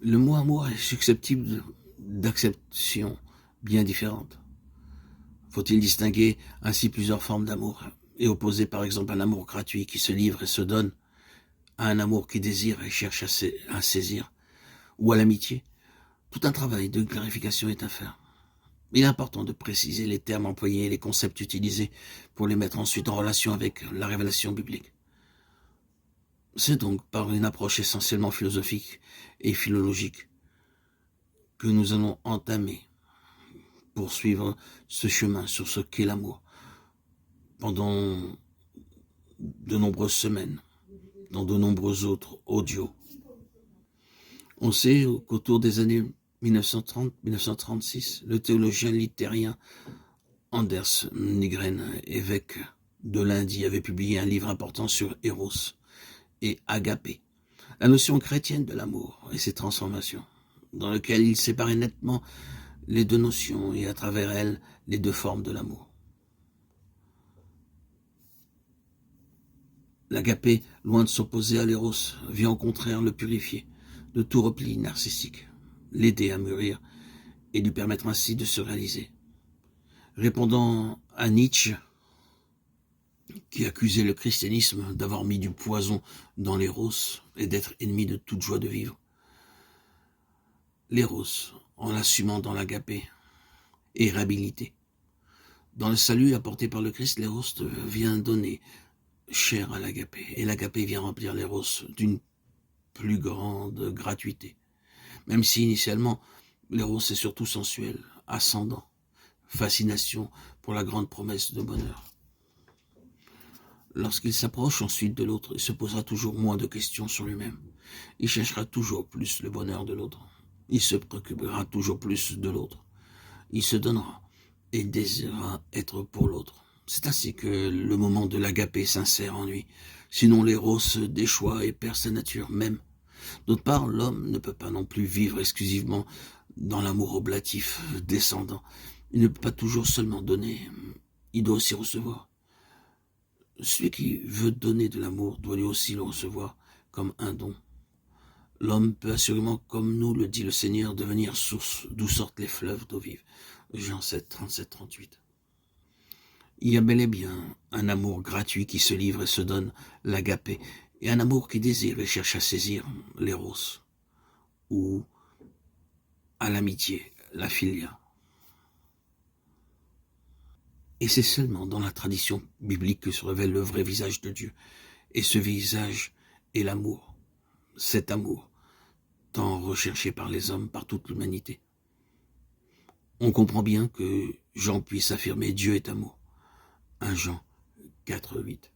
Le mot amour est susceptible d'acceptions bien différentes. Faut-il distinguer ainsi plusieurs formes d'amour et opposer par exemple un amour gratuit qui se livre et se donne à un amour qui désire et cherche à saisir, ou à l'amitié? Tout un travail de clarification est à faire. Il est important de préciser les termes employés et les concepts utilisés pour les mettre ensuite en relation avec la révélation biblique. C'est donc par une approche essentiellement philosophique et philologique que nous allons entamer, poursuivre ce chemin sur ce qu'est l'amour pendant de nombreuses semaines, dans de nombreux autres audios. On sait qu'autour des années 1930-1936, le théologien luthérien Anders Nygren, évêque de l'Indie, avait publié un livre important sur Eros et Agapé, la notion chrétienne de l'amour et ses transformations, dans lequel il séparait nettement les deux notions et à travers elles les deux formes de l'amour. L'agapé, loin de s'opposer à l'éros, vient au contraire le purifier de tout repli narcissique, l'aider à mûrir et lui permettre ainsi de se réaliser. Répondant à Nietzsche, qui accusait le christianisme d'avoir mis du poison dans l'éros et d'être ennemi de toute joie de vivre, l'éros, en l'assumant dans l'agapé, est réhabilité. Dans le salut apporté par le Christ, l'éros vient donner chair à l'agapé, et l'agapé vient remplir l'éros d'une plus grande gratuité. Même si initialement, l'éros est surtout sensuel, ascendant, fascination pour la grande promesse de bonheur. Lorsqu'il s'approche ensuite de l'autre, il se posera toujours moins de questions sur lui-même. Il cherchera toujours plus le bonheur de l'autre. Il se préoccupera toujours plus de l'autre. Il se donnera et désirera être pour l'autre. C'est ainsi que le moment de l'agapé s'insère en lui. Sinon l'éros déchoit et perd sa nature même. D'autre part, l'homme ne peut pas non plus vivre exclusivement dans l'amour oblatif, descendant. Il ne peut pas toujours seulement donner, il doit aussi recevoir. Celui qui veut donner de l'amour doit lui aussi le recevoir comme un don. L'homme peut assurément, comme nous le dit le Seigneur, devenir source d'où sortent les fleuves d'eau vive. Jean 7, 37, 38. Il y a bel et bien un amour gratuit qui se livre et se donne, l'agapé, et un amour qui désire et cherche à saisir, l'éros, ou à l'amitié, la philia. Et c'est seulement dans la tradition biblique que se révèle le vrai visage de Dieu. Et ce visage est l'amour, cet amour, tant recherché par les hommes, par toute l'humanité. On comprend bien que Jean puisse affirmer Dieu est amour. 1 Jean 4, 8.